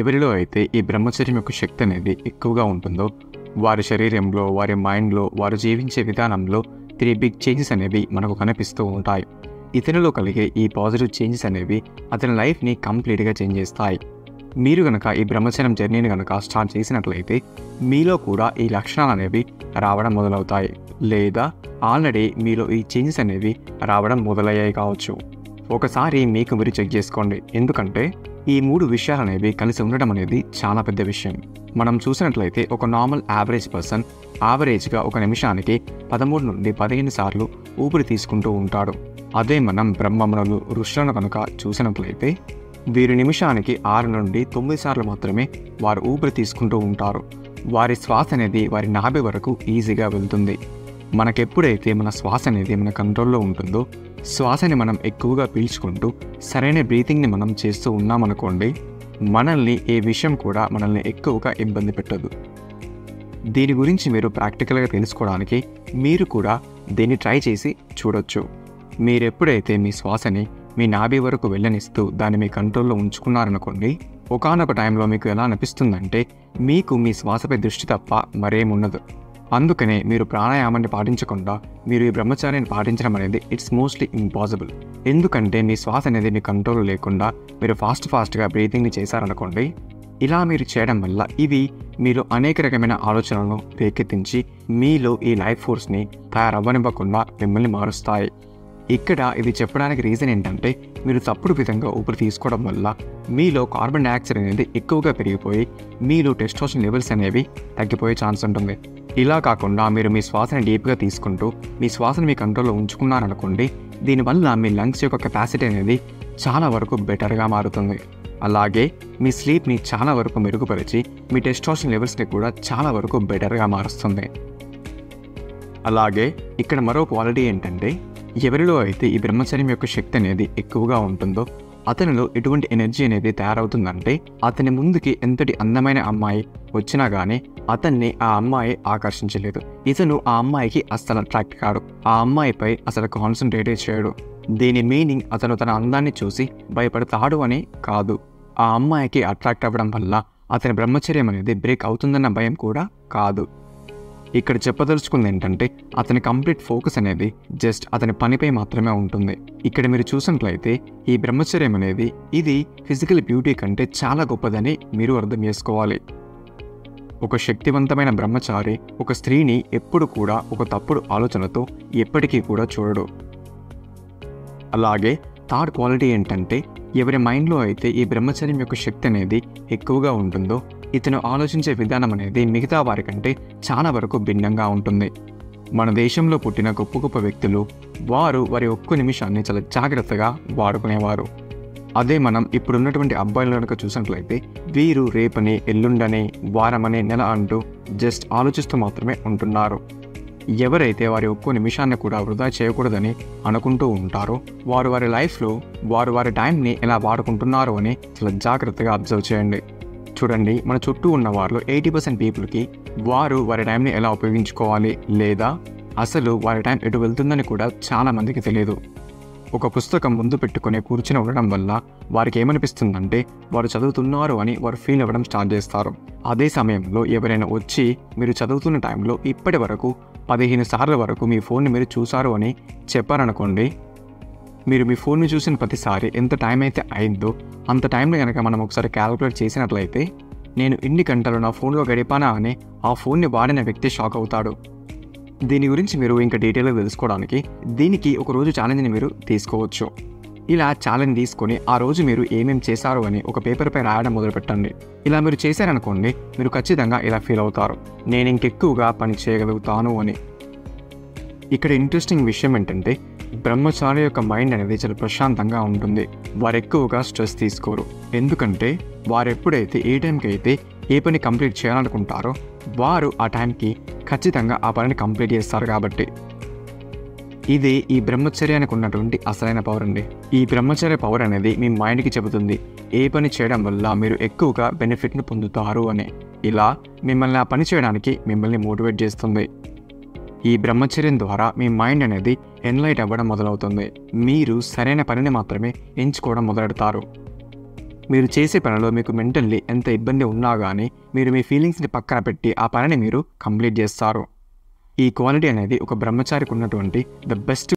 ఎవరిలో అయితే ఈ బ్రహ్మచర్యం యొక్క శక్తి అనేది ఎక్కువగా ఉంటుందో వారి శరీరంలో, వారి మైండ్లో, వారు జీవించే విధానంలో 3 బిగ్ చేంజెస్ అనేవి మనకు కనిపిస్తూ ఉంటాయి. ఇతనిలో కలిగే ఈ పాజిటివ్ చేంజెస్ అనేవి అతని లైఫ్ని కంప్లీట్గా చేంజ్ చేస్తాయి. మీరు కనుక ఈ బ్రహ్మచర్యం జర్నీని కనుక స్టార్ట్ చేసినట్లయితే మీలో కూడా ఈ లక్షణాలు అనేవి రావడం మొదలవుతాయి, లేదా ఆల్రెడీ మీలో ఈ చేంజెస్ అనేవి రావడం మొదలయ్యాయి కావచ్చు. ఒకసారి మీకు మీరు చెక్ చేసుకోండి. ఎందుకంటే ఈ 3 విషయాలు అనేవి కలిసి ఉండడం అనేది చాలా పెద్ద విషయం. మనం చూసినట్లయితే ఒక నార్మల్ యావరేజ్ పర్సన్ యావరేజ్గా ఒక నిమిషానికి 13 నుండి 15 సార్లు ఊపిరి తీసుకుంటూ ఉంటాడు. అదే మనం బ్రహ్మమునులు, ఋషులను కనుక చూసినట్లయితే వీరు నిమిషానికి 6 నుండి 9 సార్లు మాత్రమే వారు ఊపిరి తీసుకుంటూ ఉంటారు. వారి శ్వాస అనేది వారి నాభి వరకు ఈజీగా వెళ్తుంది. మనకెప్పుడైతే మన శ్వాస అనేది మన కంట్రోల్లో ఉంటుందో, శ్వాసని మనం ఎక్కువగా పీల్చుకుంటూ సరైన బ్రీతింగ్ని మనం చేస్తూ ఉన్నామనుకోండి, మనల్ని ఏ విషయం కూడా మనల్ని ఎక్కువగా ఇబ్బంది పెట్టదు. దీని గురించి మీరు ప్రాక్టికల్గా తెలుసుకోవడానికి మీరు కూడా దీన్ని ట్రై చేసి చూడొచ్చు. మీరెప్పుడైతే మీ శ్వాసని మీ నాభి వరకు వెళ్ళనిస్తూ దాన్ని మీ కంట్రోల్లో ఉంచుకున్నారనుకోండి, ఒకానొక టైంలో మీకు ఎలా అనిపిస్తుందంటే మీకు మీ శ్వాసపై దృష్టి తప్ప మరేముండదు. అందుకనే మీరు ప్రాణాయామాన్ని పాటించకుండా మీరు ఈ బ్రహ్మచార్యాన్ని పాటించడం అనేది ఇట్స్ మోస్ట్లీ ఇంపాసిబుల్. ఎందుకంటే మీ శ్వాస అనేది మీ కంట్రోల్ లేకుండా మీరు ఫాస్ట్గా బ్రీతింగ్ని చేశారనుకోండి, ఇలా మీరు చేయడం వల్ల ఇవి మీలో అనేక రకమైన ఆలోచనలను రేకెత్తించి మీలో ఈ లైఫ్ ఫోర్స్ని తయారవ్వనివ్వకుండా మిమ్మల్ని మారుస్తాయి. ఇక్కడ ఇది చెప్పడానికి రీజన్ ఏంటంటే మీరు తప్పుడు విధంగా ఊపిరి తీసుకోవడం వల్ల మీలో కార్బన్ డైఆక్సైడ్ అనేది ఎక్కువగా పెరిగిపోయి మీలో టెస్టోస్టెరాన్ లెవెల్స్ అనేవి తగ్గిపోయే ఛాన్స్ ఉంటుంది. ఇలా కాకుండా మీరు మీ శ్వాసని డీప్గా తీసుకుంటూ మీ శ్వాసను మీ కంట్రోల్లో ఉంచుకున్నారనుకోండి, దీనివల్ల మీ లంగ్స్ యొక్క కెపాసిటీ అనేది చాలా వరకు బెటర్గా మారుతుంది. అలాగే మీ స్లీప్ని చాలా వరకు మెరుగుపరిచి మీ టెస్టోస్టెరాన్ లెవెల్స్ని కూడా చాలా వరకు బెటర్గా మారుస్తుంది. అలాగే ఇక్కడ మరో క్వాలిటీ ఏంటంటే ఎవరిలో అయితే ఈ బ్రహ్మచర్యం యొక్క శక్తి అనేది ఎక్కువగా ఉంటుందో అతనిలో ఎటువంటి ఎనర్జీ అనేది తయారవుతుందంటే అతని ముందుకి ఎంతటి అందమైన అమ్మాయి వచ్చినా కానీ అతన్ని ఆ అమ్మాయి ఆకర్షించలేదు. ఇతను ఆ అమ్మాయికి అస్సలు అట్రాక్ట్ కాడు, ఆ అమ్మాయిపై అసలు కాన్సన్ట్రేట్ చేయడు. దీని మీనింగ్ అతను తన అందాన్ని చూసి భయపడతాడు అని కాదు. ఆ అమ్మాయికి అట్రాక్ట్ అవ్వడం వల్ల అతని బ్రహ్మచర్యం అనేది బ్రేక్ అవుతుందన్న భయం కూడా కాదు. ఇక్కడ చెప్పదలుచుకుంది ఏంటంటే అతని కంప్లీట్ ఫోకస్ అనేది జస్ట్ అతని పనిపై మాత్రమే ఉంటుంది. ఇక్కడ మీరు చూసినట్లయితే ఈ బ్రహ్మచర్యం అనేది ఇది ఫిజికల్ బ్యూటీ కంటే చాలా గొప్పదని మీరు అర్థం చేసుకోవాలి. ఒక శక్తివంతమైన బ్రహ్మచారి ఒక స్త్రీని ఎప్పుడు కూడా ఒక తప్పుడు ఆలోచనతో ఎప్పటికీ కూడా చూడడు. అలాగే థర్డ్ క్వాలిటీ ఏంటంటే ఎవరి మైండ్లో అయితే ఈ బ్రహ్మచర్యం యొక్క శక్తి అనేది ఎక్కువగా ఉంటుందో ఇతను ఆలోచించే విధానం అనేది మిగతా వారి కంటే చాలా వరకు భిన్నంగా ఉంటుంది. మన దేశంలో పుట్టిన గొప్ప గొప్ప వ్యక్తులు వారి ఒక్క నిమిషాన్ని చాలా జాగ్రత్తగా వాడుకునేవారు. అదే మనం ఇప్పుడున్నటువంటి అబ్బాయిలు కనుక చూసినట్లయితే వీరు రేపని, ఎల్లుండని, వారమని, నెల అంటూ జస్ట్ ఆలోచిస్తూ మాత్రమే ఉంటున్నారు. ఎవరైతే వారి ఒక్కో నిమిషాన్ని కూడా వృధా చేయకూడదని అనుకుంటూ ఉంటారో వారి లైఫ్లో వారి టైంని ఎలా వాడుకుంటున్నారో అని చాలా జాగ్రత్తగా అబ్జర్వ్ చేయండి. చూడండి, మన చుట్టూ ఉన్న వారిలో 80% పీపుల్కి వారి టైంని ఎలా ఉపయోగించుకోవాలి లేదా అసలు వారి టైం ఎటు వెళ్తుందని కూడా చాలా మందికి తెలియదు. ఒక పుస్తకం ముందు పెట్టుకుని కూర్చుని ఉండడం వల్ల వారికి ఏమనిపిస్తుందంటే వారు చదువుతున్నారు అని వారు ఫీల్ అవ్వడం స్టార్ట్ చేస్తారు. అదే సమయంలో ఎవరైనా వచ్చి మీరు చదువుతున్న టైంలో ఇప్పటి వరకు 15 సార్ల వరకు మీ ఫోన్ని మీరు చూసారు అని చెప్పారనుకోండి, మీరు మీ ఫోన్ని చూసిన ప్రతిసారి ఎంత టైం అయితే అయిందో అంత టైంలో కనుక మనం ఒకసారి క్యాలిక్యులేట్ చేసినట్లయితే నేను ఇన్ని గంటలు నా ఫోన్లో గడిపానా అని ఆ ఫోన్ని వాడిన వ్యక్తి షాక్ అవుతాడు. దీని గురించి మీరు ఇంకా డీటెయిల్గా తెలుసుకోవడానికి దీనికి ఒక రోజు ఛాలెంజ్ని మీరు తీసుకోవచ్చు. ఇలా ఛాలెంజ్ తీసుకొని ఆ రోజు మీరు ఏమేమి చేశారు అని ఒక పేపర్పై రాయడం మొదలుపెట్టండి. ఇలా మీరు చేశారనుకోండి, మీరు ఖచ్చితంగా ఇలా ఫీల్ అవుతారు, నేను ఇంకెక్కువగా పని చేయగలుగుతాను అని. ఇక్కడ ఇంట్రెస్టింగ్ విషయం ఏంటంటే బ్రహ్మచారి యొక్క మైండ్ అనేది చాలా ప్రశాంతంగా ఉంటుంది. వారు ఎక్కువగా స్ట్రెస్ తీసుకోరు. ఎందుకంటే వారు ఎప్పుడైతే ఏ టైంకి అయితే ఏ పని కంప్లీట్ చేయాలనుకుంటారో వారు ఆ టైంకి ఖచ్చితంగా ఆ పనిని కంప్లీట్ చేస్తారు. కాబట్టి ఇది ఈ బ్రహ్మచర్యానికి ఉన్నటువంటి అసలైన పవర్ అండి. ఈ బ్రహ్మచర్య పవర్ అనేది మీ మైండ్కి చెబుతుంది ఏ పని చేయడం వల్ల మీరు ఎక్కువగా బెనిఫిట్ని పొందుతారు అని. ఇలా మిమ్మల్ని ఆ పని చేయడానికి మిమ్మల్ని మోటివేట్ చేస్తుంది. ఈ బ్రహ్మచర్యం ద్వారా మీ మైండ్ అనేది ఎన్లైట్ అవ్వడం మొదలవుతుంది. మీరు సరైన పనిని మాత్రమే ఎంచుకోవడం మొదలెడతారు. మీరు చేసే పనిలో మీకు మెంటల్లీ ఎంత ఇబ్బంది ఉన్నా కానీ మీరు మీ ఫీలింగ్స్ని పక్కన పెట్టి ఆ పనిని మీరు కంప్లీట్ చేస్తారు. ఈ క్వాలిటీ అనేది ఒక బ్రహ్మచారికి ఉన్నటువంటి ద బెస్ట్